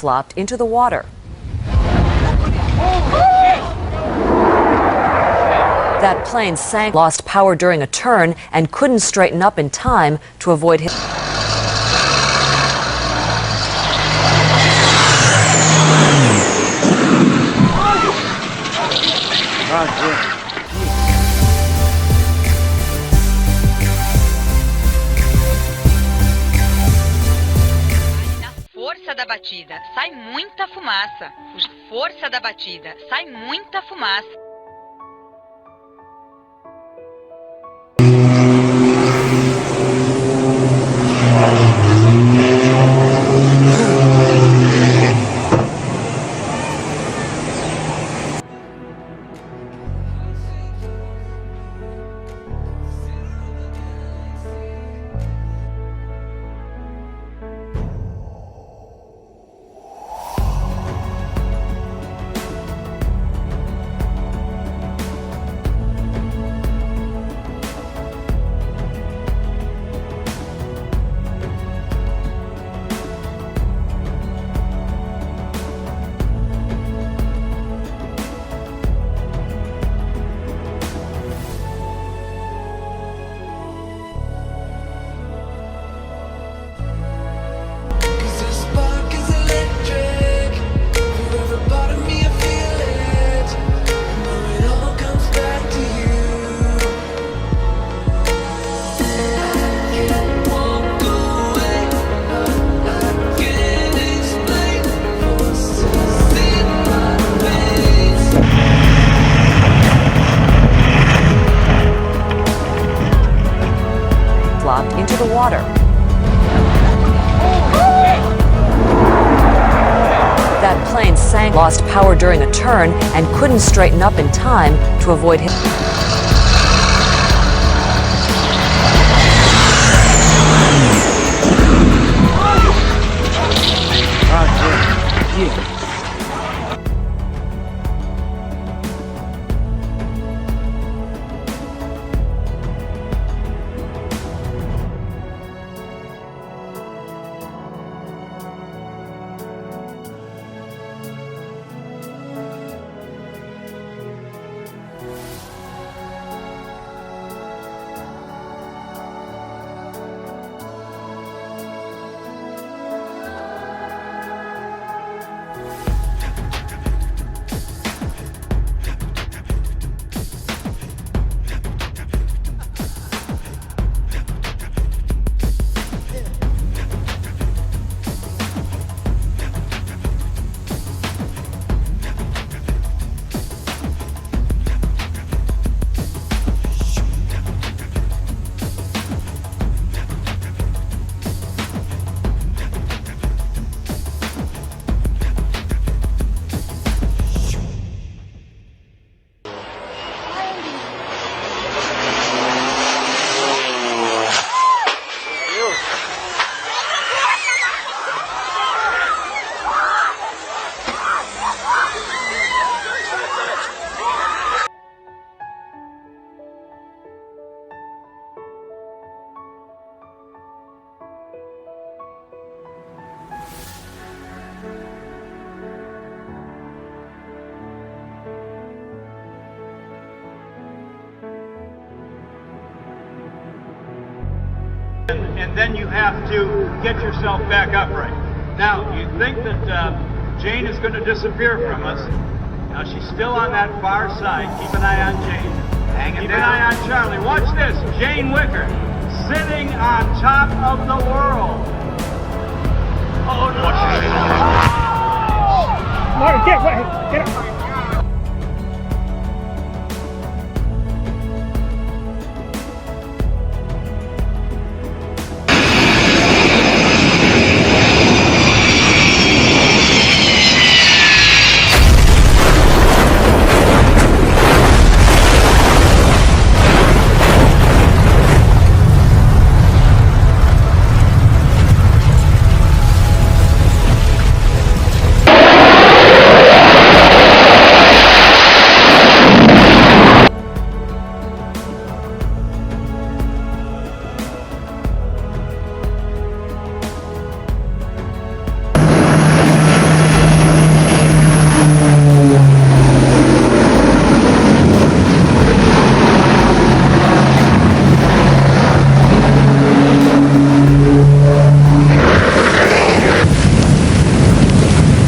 flopped into the water. That plane sank, lost power during a turn, and couldn't straighten up in time to avoid his. Força da batida, sai muita fumaça. Força da batida, sai muita fumaça. Flopped into the water. That plane sank, lost power during a turn, and couldn't straighten up in time to avoid his. And then you have to get yourself back upright. Now, you think that Jane is going to disappear from us. Now, she's still on that far side. Keep an eye on Jane. Keep an eye on Charlie. Watch this. Jane Wicker sitting on top of the world. Oh, no. Martin, get away. Get up.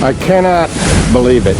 I cannot believe it.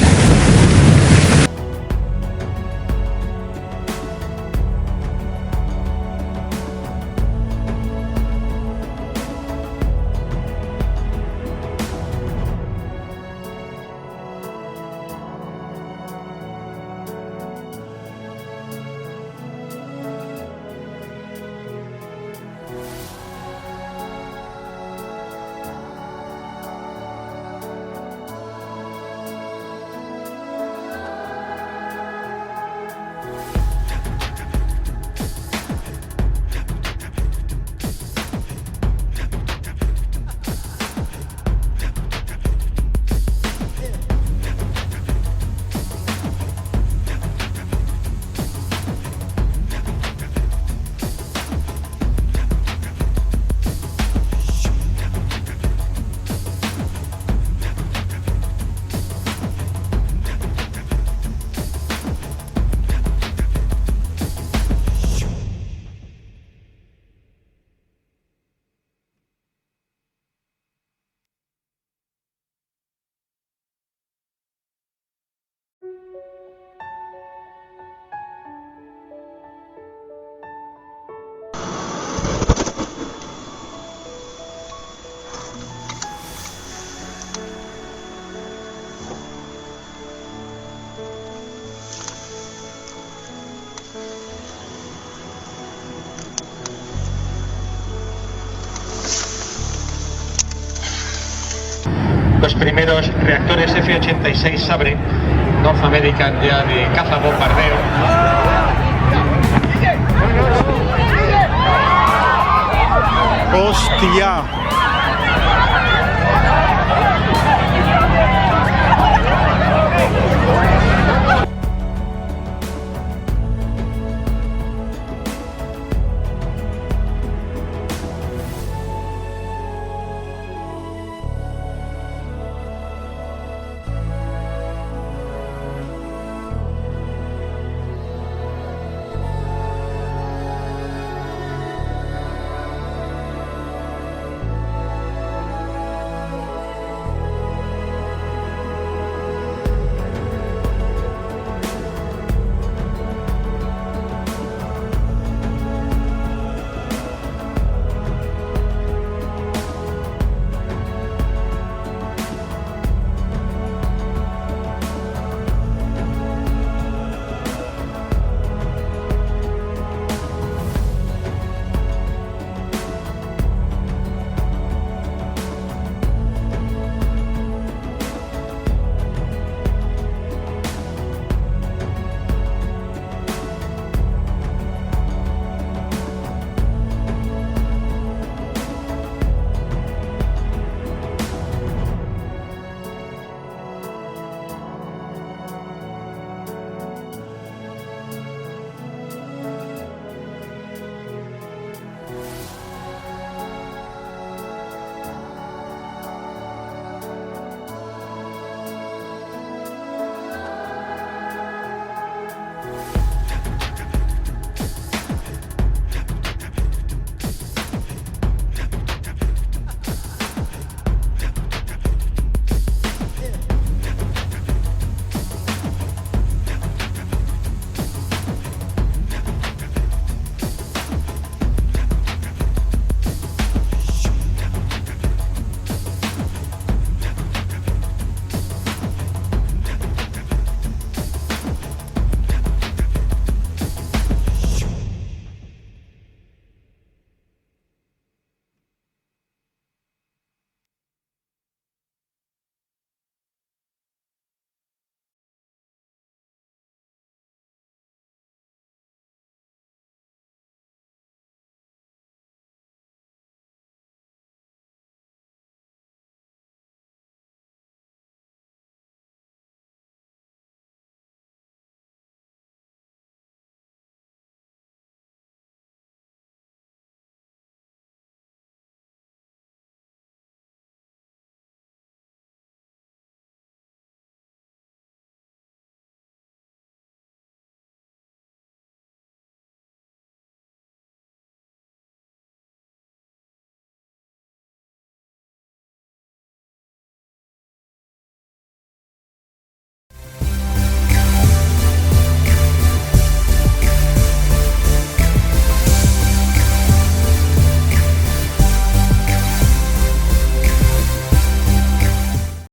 Los primeros reactores F-86 se abren. North American ya de caza bombardeo. ¡Hostia!